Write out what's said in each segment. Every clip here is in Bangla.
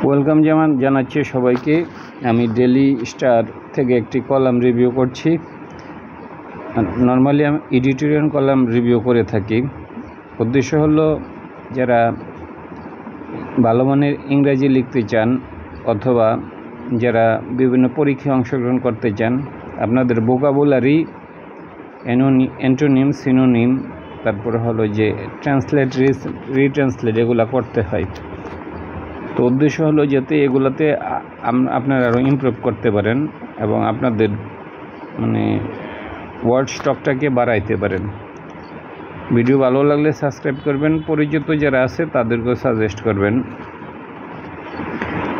ওয়েলকাম জানাচ্ছি সবাইকে। আমি ডেলি স্টার থেকে একটি কলাম রিভিউ করছি। নর্মালি আমি এডিটোরিয়াল কলাম রিভিউ করে থাকি। উদ্দেশ্য হলো যারা ভালো মানের ইংরেজি লিখতে চান অথবা যারা বিভিন্ন পরীক্ষায় অংশগ্রহণ করতে চান, আপনাদের ভোকাবুলারি, অ্যান্টোনিম, সিনোনিম, তারপরে হলো যে ট্রান্সলেট, রিট্রান্সলেট এগুলো করতে হয়। তো উদ্দেশ্য হলো যাতে এগুলাতে আপনারা আরও ইমপ্রুভ করতে পারেন এবং আপনাদের ওয়ার্ড স্টকটাকে বাড়াইতে পারেন। ভিডিও ভালো লাগলে সাবস্ক্রাইব করবেন, পরিচিত যারা আছে তাদেরকেও সাজেস্ট করবেন।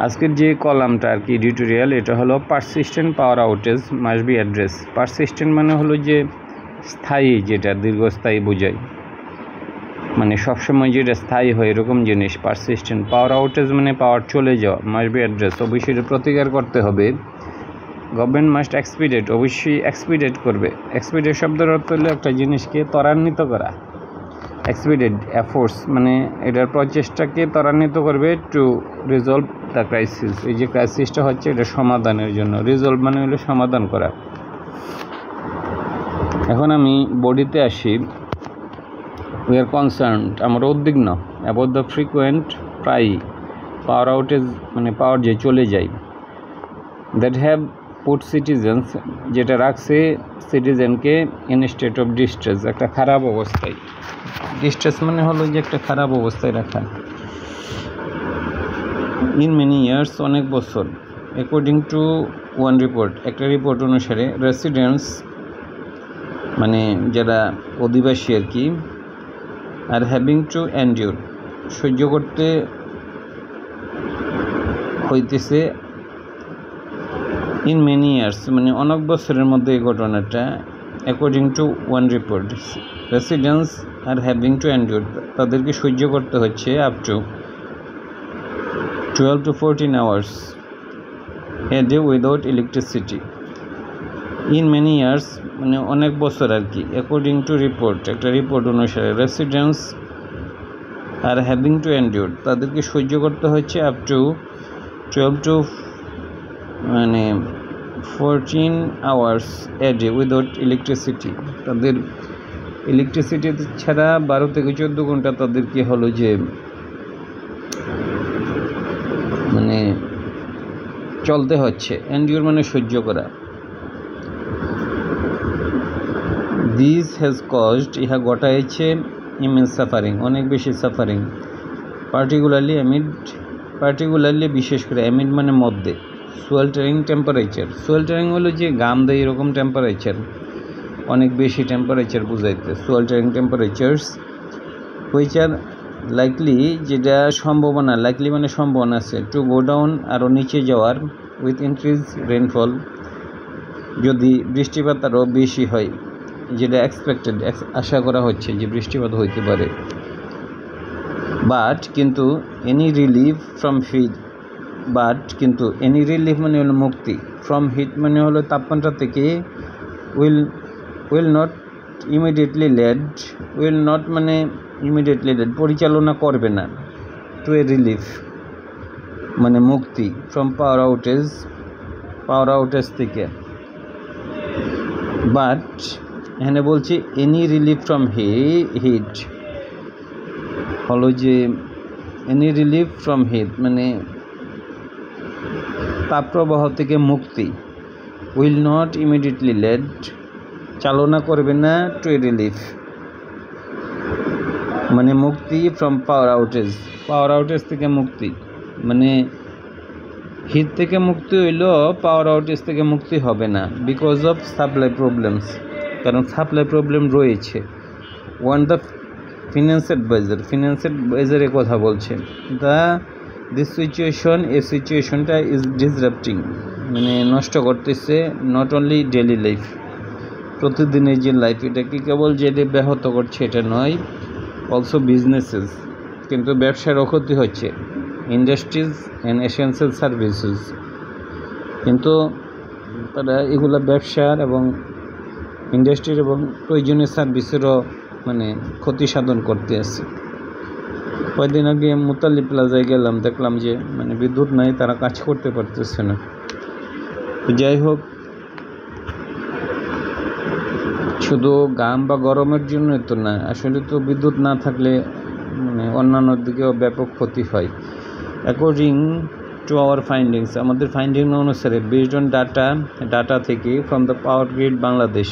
আজকের যে কলামটা আর কি এডিটোরিয়াল, এটা হলো persistent power outage must be address. Persistent মানে হলো যে স্থায়ী, যেটা দীর্ঘস্থায়ী বোঝায়, সবসময় যেটা স্থায়ী হয় এরকম জিনিস পারসিস্টেন্ট। পাওয়ার আউটেজ মানে পাওয়ার চলে যাওয়া, মাস্ট বি অ্যাড্রেস, অবশ্যই প্রতিকার করতে হবে। গভর্নমেন্ট মাস্ট এক্সপিডেট, অবশ্যই এক্সপিডেট করবে। এক্সপিডেট শব্দের অর্থ হলো একটা জিনিসকে ত্বরান্বিত করা। এক্সপিডেট এফোর্টস এটার প্রচেষ্টাকে ত্বরান্বিত করবে টু রিজলভ দ্য ক্রাইসিস। এই যে ক্রাইসিসটা হচ্ছে এটা সমাধানের জন্য। রিজলভ মানে হলো সমাধান করা। এখন আমি বডিতে আসি। We are concerned, আমরা উদ্বিগ্ন about the frequent প্রায় পাওয়ার আউটেজ পাওয়ার যে চলে যায়, that have put citizens, যেটা রাখছে সিটিজেনকে in a state of distress, একটা খারাপ অবস্থায়। ডিস্ট্রেস মানে হলো যে একটা খারাপ অবস্থায় রাখা। in many years, অনেক বছর। according to one report, একটা রিপোর্ট অনুসারে residents যারা অধিবাসী আর কি, আর হ্যাভিং টু এন্ডিউর, সহ্য করতে হইতেছে, ইন মেনি ইয়ার্স অনেক বছরের মধ্যে এই ঘটনাটা। According to one report, residents are having to endure, তাদেরকে সহ্য করতে হচ্ছে up to 12 to 14 hours a day without electricity. In many years অনেক বছর আর কি। অ্যাকর্ডিং টু রিপোর্ট, একটা রিপোর্ট অনুসারে residents are having to endure, তাদেরকে সহ্য করতে হচ্ছে up to 12 to 14 hours a day without electricity. তাদের ইলেকট্রিসিটি ছাড়া 12 থেকে 14 ঘন্টা তাদেরকে হলো যে চলতে হচ্ছে। এন্ডিউর সহ্য করা। দিস হ্যাজ কজড, ইহা ঘটাইছে ইমেন্স সাফারিং, অনেক বেশি সাফারিং। পার্টিকুলারলি বিশেষ করে, অ্যামিড মধ্যে। সোয়েল্টারিং টেম্পারেচার, সোয়েল্টারিং হলো যে গাম দেয় এরকম টেম্পারেচার, অনেক বেশি টেম্পারেচার বুঝাইতে। সোয়েল্টারিং টেম্পারেচার্স হুইচ আর লাইকলি, যেটা সম্ভাবনা, লাইকলি সম্ভাবনা আছে, টু গো ডাউন, আরও নিচে যাওয়ার, উইথ ইনক্রিজ রেইনফল, যদি বৃষ্টিপাত আরও বেশি হয়, যেটা এক্সপেক্টেড, আশা করা হচ্ছে যে বৃষ্টিপাত হইতে পারে। বাট কিন্তু এনি রিলিফ ফ্রম হিট, কিন্তু এনি রিলিফ হলো মুক্তি, ফ্রম হিট হলো তাপমাত্রা থেকে, will not immediately lead, immediately lead পরিচালনা করবে না, টু এ রিলিফ মুক্তি, ফ্রম পাওয়ার আউটেজ থেকে। বাট এখানে বলছি এনি রিলিফ ফ্রম হিট হলো যে এনি রিলিফ ফ্রম হিট তাপপ্রবাহ থেকে মুক্তি, উইল নট ইমিডিয়েটলি লেড চালনা করবে না, টু এ রিলিফ মুক্তি, ফ্রম পাওয়ার আউটেজ থেকে মুক্তি, হিট থেকে মুক্তি হইল, পাওয়ার আউটেজ থেকে মুক্তি হবে না, বিকজ অফ সাপ্লাই প্রবলেমস, কারণ সাপ্লাই প্রবলেম রয়েছে। ওয়ান দ্য ফিন্যান্স অ্যাডভাইজারের কথা বলছে। দিস সিচুয়েশন, এই সিচুয়েশনটা ইজ ডিসরাপ্টিং নষ্ট করতেছে, নট অনলি ডেলি লাইফ, প্রতিদিনের যে লাইফ, এটা কি কেবল যে ব্যাহত করছে এটা নয়, অলসো বিজনেসেস, কিন্তু ব্যবসারও ক্ষতি হচ্ছে। ইন্ডাস্ট্রিজ অ্যান্ড এসেন্সিয়াল সার্ভিসেস, কিন্তু তারা এগুলো ব্যবসার এবং ইন্ডাস্ট্রির এবং প্রয়োজনীয় সার্ভিসেরও ক্ষতি সাধন করতে আছে। কয়েকদিন আগে মুতালি প্লাজায় গেলাম, দেখলাম যে মানে বিদ্যুৎ নাই, তারা কাজ করতে পারতেছে না। তো যাই হোক, শুধু গাম বা গরমের জন্যই তো না, আসলে তো বিদ্যুৎ না থাকলে মানে অন্যান্য দিকেও ব্যাপক ক্ষতি হয়। অ্যাকর্ডিং টু আওয়ার ফাইন্ডিংস, আমাদের ফাইন্ডিং অনুসারে, বেসড অন ডাটা থেকে from the power grid Bangladesh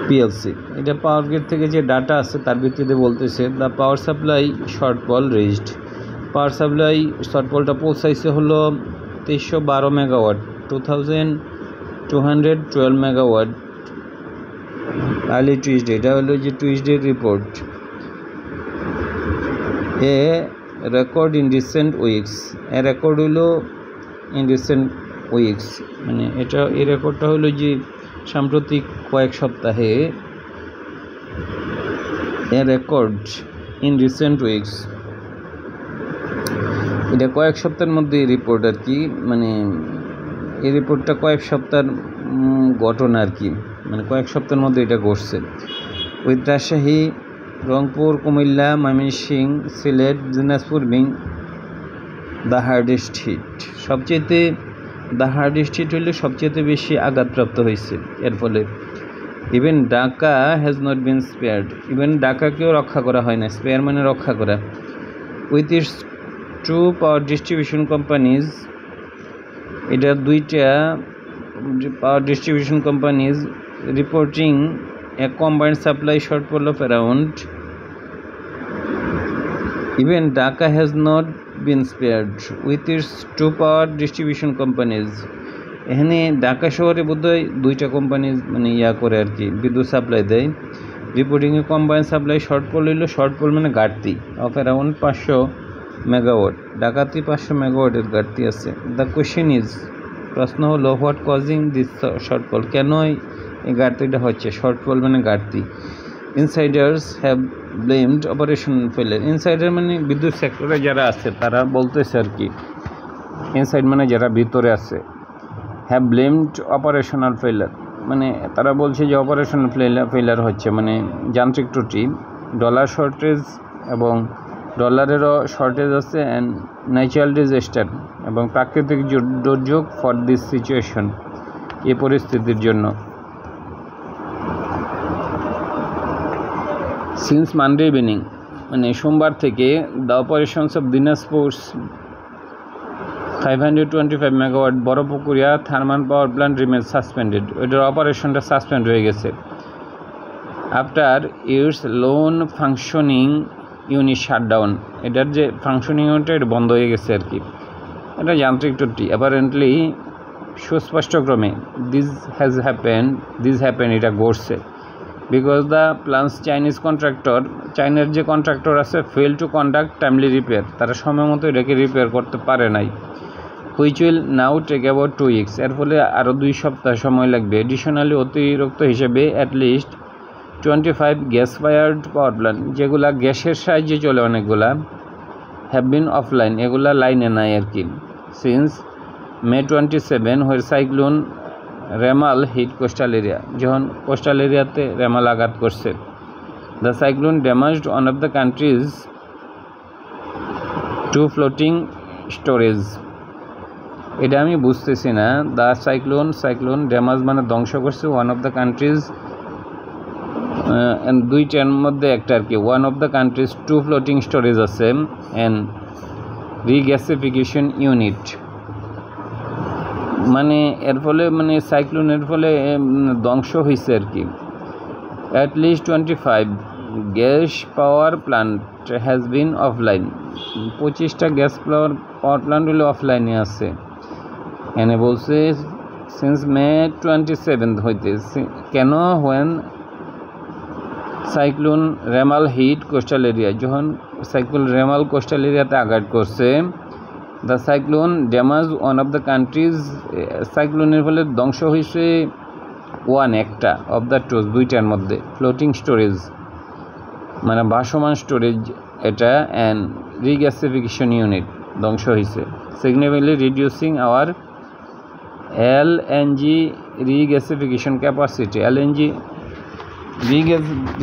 PLC, এটা পাওয়ার গ্রিড থেকে যে ডাটা আছে তার ভিত্তিতে বলতেছে the power supply shortfall raised. Power supply শর্টফলটা পৌঁছাইছে হলো 2312 মেগাওয়াট, 2212 মেগাওয়াট আর্লি টুইসডে। এটা হলো যে টুইসডের report. A record in recent weeks, a record হলো ইন রিসেন্ট উইকস, মানে এটা এই রেকর্ডটা হলো যে সাম্প্রতিক কয়েক সপ্তাহে, a record in recent weeks, এটা কয়েক সপ্তাহের মধ্যে রিপোর্ট আর কি, মানে এই রিপোর্টটা কয়েক সপ্তাহের ঘটনা আর কি, মানে কয়েক সপ্তাহের মধ্যে এটা ঘটছে। With Rajshahi, Rangpur, Comilla, Mymensingh, Sylhet, Dinajpur being the hardest hit. সবচেয়েতে দ্য হার্ডেস্ট হিট হলে সবচেয়ে বেশি আঘাতপ্রাপ্ত হয়েছে এর ফলে। Even Dhaka has not been spared, even ঢাকাকেও রক্ষা করা হয় না, স্পেয়ার মানে রক্ষা করা। With its two power distribution companies, এটা দুইটা power distribution companies reporting a combined supply shortfall of around, even Dhaka has not been spared with its two power distribution companies. এখানে ঢাকা শহরে বোধহয় দুইটা কোম্পানি মানে করে আর কি বিদ্যুৎ সাপ্লাই দেয়। রিপোর্টিংয়ে কম্বাইন সাপ্লাই শর্টফল হইল, শর্টফল মানে ঘাটতি অফ অ্যারাউন্ড 500 মেগাওয়াট। ঢাকাতে 500 মেগাওয়াটের ঘাটতি আছে। দ্য কোয়েশ্চেন ইজ, প্রশ্ন হলো হোয়াট কজিং দিস শর্টফল, কেন এই ঘাটতিটা হচ্ছে? শর্টফল মানে ঘাটতি। Insiders have blamed operational failure, insider মানে বিদ্যুৎ সেক্টরে যারা আছে তারা বলতেছে আর কি, ইনসাইড মানে যারা ভিতরে আছে, হ্যাভ ব্লেমড অপারেশনাল ফেলিয়ার মানে তারা বলছে যে অপারেশনাল ফেলিয়ার হচ্ছে মানে যান্ত্রিক ত্রুটি, ডলার শর্টেজ এবং ডলারেরও শর্টেজ আছে, অ্যান্ড ন্যাচারাল ডিজাস্টার এবং প্রাকৃতিক দুর্যোগ ফর দিস সিচুয়েশন, এই পরিস্থিতির জন্য। সিন্স মানডে ইভিনিং মানে সোমবার থেকে the operations of Dinajpur's 525 megawatt Barapukuria thermal power plant remain suspended, ওইটার অপারেশনটা সাসপেন্ড হয়ে গেছে। After its lone functioning unit shutdown, এটার যে ফাংশনিং ইউনিট এটা বন্ধ হয়ে গেছে আর কি, এটা যান্ত্রিক ত্রুটি। অ্যাপারেন্টলি সুস্পষ্টক্রমে দিস হ্যাপেন এটা ঘটছে because the plans Chinese contractor, চাইনার যে কন্ট্রাক্টর আছে, fail to conduct timely repair, তারা সময় মতো এটাকে রিপেয়ার করতে পারে নাই। Which will now take about 2 weeks, এর ফলে আরও 2 সপ্তাহ সময় লাগবে। এডিশনালি অতিরিক্ত হিসেবে at least 25 gas fired power plant, যেগুলা গ্যাসের সাহায্যে চলে অনেকগুলা, হ্যাভ বিন অফলাইন, এগুলা লাইনে নাই আর কি। Since May 27 where cyclone Remal hit coastal area, যখন কোস্টাল এরিয়াতে রেমাল আঘাত করছে। The cyclone damaged one of the country's 2 floating storage, এটা আমি বুঝতেছি না। দ্য সাইক্লোন ড্যামেজ মানে ধ্বংস করছে ওয়ান অফ দ্য কান্ট্রিজ, দুইটার মধ্যে একটা আর কি, one of the country's 2 floating storage আছে অ্যান্ড রিগ্যাসিফিকেশন ইউনিট, মানে এর ফলে মানে সাইক্লোনের ফলে ধ্বংস হয়েছে আর কি। At least 25 gas power plant has been offline, 25টা গ্যাস পাওয়ার প্ল্যান্ট হলে অফলাইনে আছে। এখানে বলছে সিন্স May 27 হইতে, কেন? When cyclone Remal hit coastal area, যখন সাইক্লোন রেমাল কোস্টাল এরিয়াতে আঘাত করছে। The cyclone damage one of the country's, সাইক্লোনের ফলে ধ্বংস হয়েছে একটা অফ দ্য টুজ, দুইটার মধ্যে ফ্লোটিং স্টোরেজ মানে ভাসমান স্টোরেজ এটা, অ্যান্ড রিগ্যাসিফিকেশন ইউনিট ধ্বংস হয়েছে। Significantly reducing our LNG regasification capacity, LNG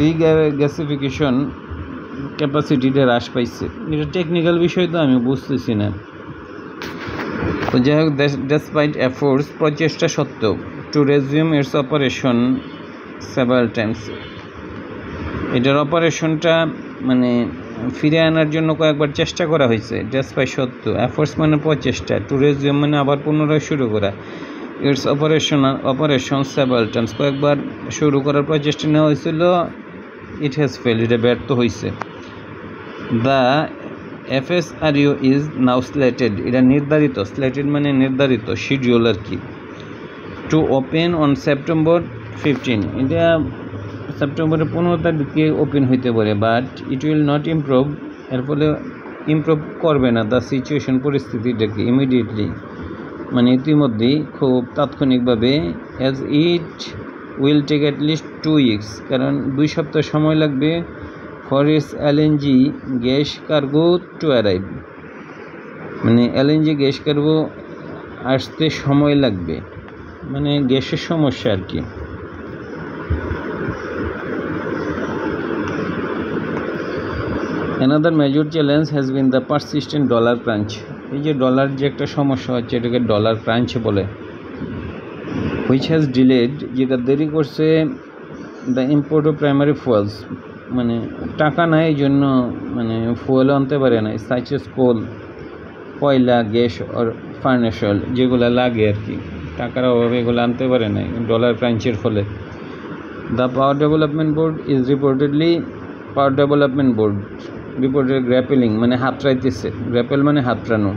regasification ক্যাপাসিটিটা হ্রাস পাইছে। এটা টেকনিক্যাল বিষয় তো আমি বুঝতেছি না। তো যাই হোক, ডেসপাইট এফোর্টস, প্রচেষ্টা সত্ত্বেও, to resume its operation several times, এটার অপারেশনটা মানে ফিরে আনার জন্য কয়েকবার চেষ্টা করা হয়েছে। ডেসপাইট সত্ত্বেও, এফোর্টস মানে প্রচেষ্টা, টু রেজিউম মানে আবার পুনরায় শুরু করা, ইটস অপারেশন সেভারাল টাইমস, কয়েকবার শুরু করার প্রচেষ্টা নেওয়া হয়েছিল। ইট হ্যাজ ফেল, এটা ব্যর্থ হয়েছে। দ্য FSRU ইজ নাও স্লেটেড, এটা নির্ধারিত, স্লেটেড মানে নির্ধারিত, শিডিউল আর কি, টু ওপেন অন সেপ্টেম্বর 15, এটা সেপ্টেম্বরের 15 তারিখে ওপেন হইতে পারে, but it will not improve, এর ফলে ইমপ্রুভ করবে না দ্য সিচুয়েশন, পরিস্থিতিটাকে ইমিডিয়েটলি, মানে ইতিমধ্যেই খুব তাৎক্ষণিকভাবে, as it will take at least 2 weeks, কারণ 2 সপ্তাহ সময় লাগবে for its LNG gas cargo to arrive, মানে LNG গ্যাস কার্গো আসতে সময় লাগবে, মানে গ্যাসের সমস্যা আর কি। Another major challenge has been the persistent dollar crunch, এই যে ডলার যে একটা সমস্যা হচ্ছে এটাকে ডলার ক্রাঞ্চ বলে, which has delayed, যেটা দেরি করছে the import of primary fuels, মানে টাকা নাই এই জন্য মানে ফুয়েল আনতে পারে না, সাচ এস কোল, কয়লা, গ্যাস আর ফার্নেস অয়েল, যেগুলো লাগে আর কি, টাকার অভাবে এগুলো আনতে পারে না ডলার ক্রাঞ্চের ফলে। The power development board reported grappling মানে হাতড়াইতেছে, গ্র্যাপেল মানে হাতড়ানো,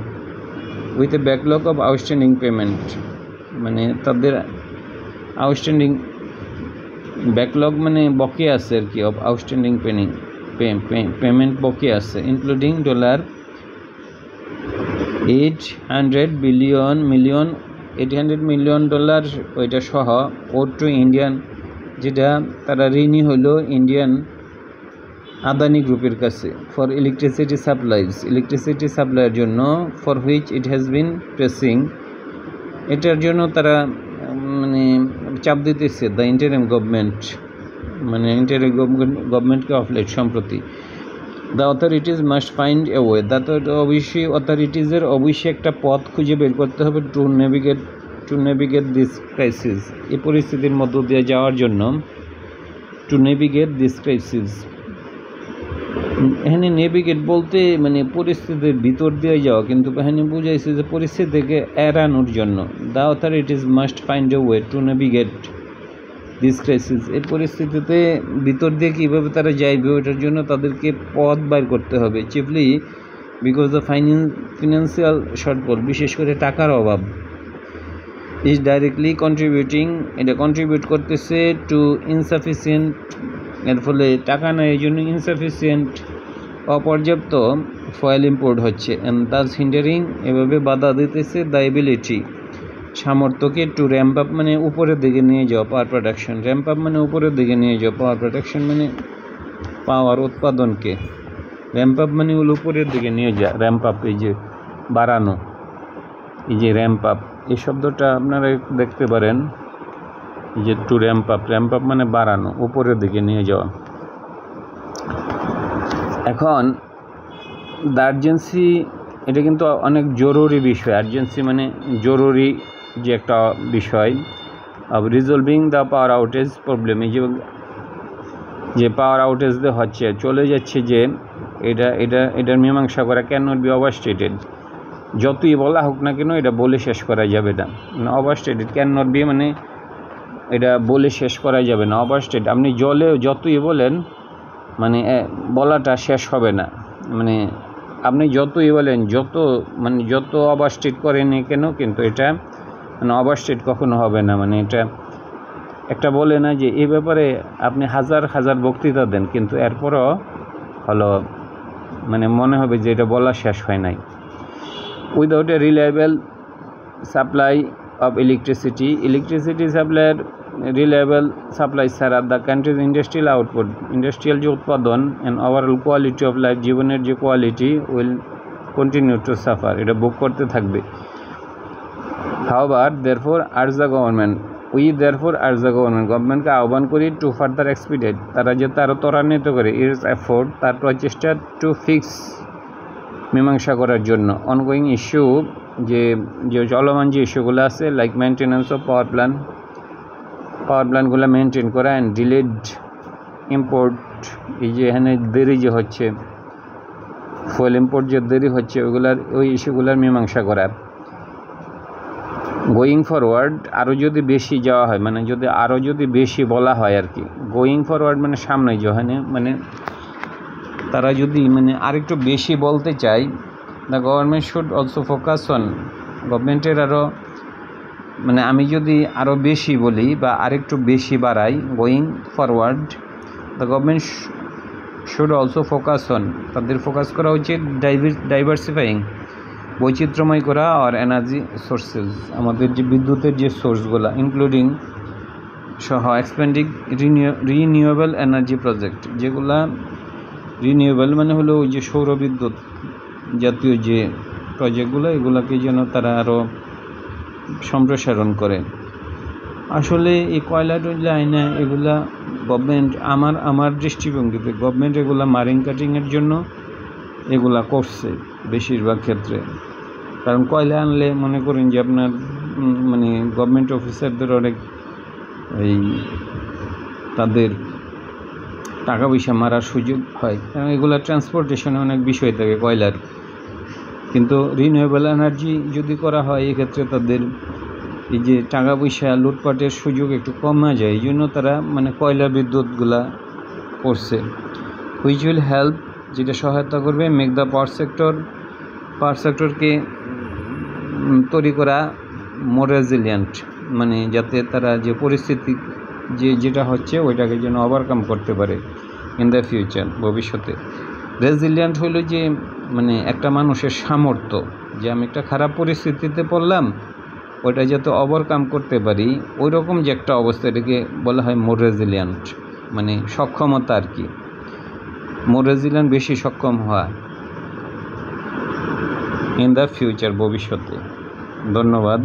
with a backlog of outstanding payment, মানে তাদের আউটস্ট্যান্ডিং ব্যাকলগ মানে বকেয়া আছে আর কি, অফ আউটস্ট্যান্ডিং পেমেন্ট বকেয়া আছে, ইনক্লুডিং $800 million ওইটা সহ, ওড টু ইন্ডিয়ান, যেটা তারা ঋণী হলো ইন্ডিয়ান আদানি গ্রুপের কাছে, ফর ইলেকট্রিসিটি সাপ্লাইয়ের জন্য, for which it has been pressing, এটার জন্য তারা মানে চাপ দিতেছে দ্য ইন্টারিম গভর্নমেন্ট, মানে ইন্টারিম গভর্নমেন্টকে অফ লেট সম্প্রতি। The authorities must find a way, অথরিটিজের অবশ্যই একটা পথ খুঁজে বের করতে হবে, টু নেভিগেট দিস ক্রাইসিস, এই পরিস্থিতির মধ্য দিয়ে যাওয়ার জন্য, টু নেভিগেট দিস ক্রাইসিস, এখানে নেভিগেট বলতে মানে পরিস্থিতির ভিতর দিয়ে যাওয়া, কিন্তু এখানে বুঝাইছে যে পরিস্থিতিকে এড়ানোর জন্য। The authorities must find a way to navigate this crisis, এই পরিস্থিতিতে ভিতর দিয়ে কীভাবে তারা যাইবে ওটার জন্য তাদেরকে পথ বাইর করতে হবে, chiefly because the financial shortfall, বিশেষ করে টাকার অভাব, ইজ ডাইরেক্টলি এটা কন্ট্রিবিউট করতেছে টু ইনসাফিসিয়েন্ট, এর ফলে টাকা নাই এই জন্য ইনসাফিসিয়েন্ট, অপর্যাপ্ত ফয়েল ইম্পোর্ট হচ্ছে, অ্যান্ড তাস হিন্ডারিং, এভাবে বাধা দিতেছে দ্য এবিলিটি, সামর্থ্যকে, টু র্যাম্প আপ মানে উপরের দিকে নিয়ে যাওয়া, পাওয়ার প্রোডাকশন, র্যাম্প আপ মানে উপরের দিকে নিয়ে যাওয়া, পাওয়ার প্রোডাকশন মানে পাওয়ার উৎপাদনকে, র্যাম্প আপ মানে হলো উপরের দিকে নিয়ে যাওয়া, র্যাম্প আপ এই যে বাড়ানো, এই যে র্যাম্প আপ, এই শব্দটা আপনারা দেখতে পারেন, এই যে টু র্যাম্প আপ মানে বাড়ানো, উপরের দিকে নিয়ে যাওয়া। এখন দ্য আর্জেন্সি, এটা কিন্তু অনেক জরুরি বিষয়, আর্জেন্সি মানে জরুরি যে একটা বিষয়, of resolving the power outage problem, এই যে পাওয়ার আউটেজ হচ্ছে চলে যাচ্ছে, যে এটার মীমাংসা করা, ক্যান নট বি ওভারস্টেটেড, যতই বলা হোক না কেন এটা বলে শেষ করা যাবে না, ওভারস্টেটেড, ক্যান নট বি মানে এটা বলে শেষ করা যাবে না, ওভারস্টেট, আপনি যতই বলেন মানে বলাটা শেষ হবে না, মানে আপনি যতই বলেন যত ওভারস্টেট করেন কেন, কিন্তু এটা মানে ওভারস্টেট কখনো হবে না, মানে এটা একটা বলে না যে এই ব্যাপারে আপনি হাজার বক্তৃতা দেন, কিন্তু এরপরও হলো মানে মনে হবে যে এটা বলা শেষ হয় নাই। Without a reliable supply of electricity সাপ্লাইয়ের রিলায়েবল সাপ্লাই ছাড়া দ্য কান্ট্রিজ ইন্ডাস্ট্রিয়াল যে উৎপাদন and overall quality of life, জীবনের যে quality, will continue to suffer, এটা ভোগ করতে থাকবে। However therefore urge the government we therefore urge the গভর্নমেন্টকে আহ্বান করি টু ফার্দার এক্সপিডেট, তারা যাতে আরও ত্বরান্বিত করে ইটস এফোর্ট, তার প্রচেষ্টা টু ফিক্স মীমাংসা করার জন্য অনগোয়িং ইস্যু, যে চলমান যে ইস্যুগুলো আছে লাইক মেনটেন্যান্স অফ পাওয়ার প্ল্যান্টগুলো মেনটেন করা অ্যান্ড ডিলেড ইম্পোর্ট, এই যে এখানে দেরি যে হচ্ছে ফুয়েল ইম্পোর্ট যে দেরি হচ্ছে ওই ইস্যুগুলোর মীমাংসা করা। গোয়িং ফরওয়ার্ড, আরও যদি বেশি যাওয়া হয়, মানে আরও যদি বেশি বলা হয় আর কি, গোয়িং ফরওয়ার্ড মানে সামনে যেখানে মানে তারা যদি মানে আরেকটু বেশি বলতে চায়, the government should also focus on, গভর্নমেন্টের আরও মানে আমি যদি আরও বেশি বলি বা আরেকটু বেশি বাড়াই, going forward the government should also focus on, তাদের ফোকাস করা উচিত ডাইভার্সিফাইং, বৈচিত্র্যময় করা, আর এনার্জি সোর্সেস, আমাদের যে বিদ্যুতের যে সোর্সগুলো ইনক্লুডিং সহ এক্সপেন্ডিং রিনিউয়েবল এনার্জি প্রজেক্ট, যেগুলা রিনিউয়েবল মানে হলো ওই যে সৌরবিদ্যুৎ জাতীয় যে প্রজেক্টগুলো, এগুলোকে যেন তারা আরও সম্প্রসারণ করে। আসলে এই কয়লা টয়লা আইনা এগুলা গভর্নমেন্ট আমার দৃষ্টিভঙ্গিতে গভর্নমেন্ট এগুলা মারিং কাটিংয়ের জন্য এগুলা করছে বেশিরভাগ ক্ষেত্রে। কারণ কয়লা আনলে মনে করেন যে আপনার মানে গভর্নমেন্ট অফিসারদের অনেক এই তাদের টাকা পয়সা মারার সুযোগ হয়, কারণ এগুলা ট্রান্সপোর্টেশনে অনেক বিষয় থাকে কয়লার। কিন্তু রিনিউয়েবল এনার্জি যদি করা হয় এক্ষেত্রে তাদের এই যে টাকা পয়সা লুটপাটের সুযোগ একটু কমা যায়, এই জন্য তারা মানে কয়লা বিদ্যুৎগুলা করছে। হুইচ উইল হেল্প, যেটা সহায়তা করবে মেক দ্য পাওয়ার সেক্টরকে তৈরি করা মোর রেজিলিয়েন্ট, মানে যাতে তারা যে পরিস্থিতি যেটা হচ্ছে ওইটাকে যেন ওভারকাম করতে পারে ইন দ্য ফিউচার, ভবিষ্যতে। রেজিলিয়েন্ট হলো যে মানে একটা মানুষের সামর্থ্য, যে আমি একটা খারাপ পরিস্থিতিতে পড়লাম ওইটা যাতে ওভারকাম করতে পারি, ওই রকম যে একটা অবস্থা, এটাকে বলা হয় মোর রেজিলিয়েন্ট, মানে সক্ষমতা আর কি। মোর রেজিলিয়েন্ট বেশি সক্ষম হওয়া ইন দ্য ফিউচার, ভবিষ্যতে। ধন্যবাদ।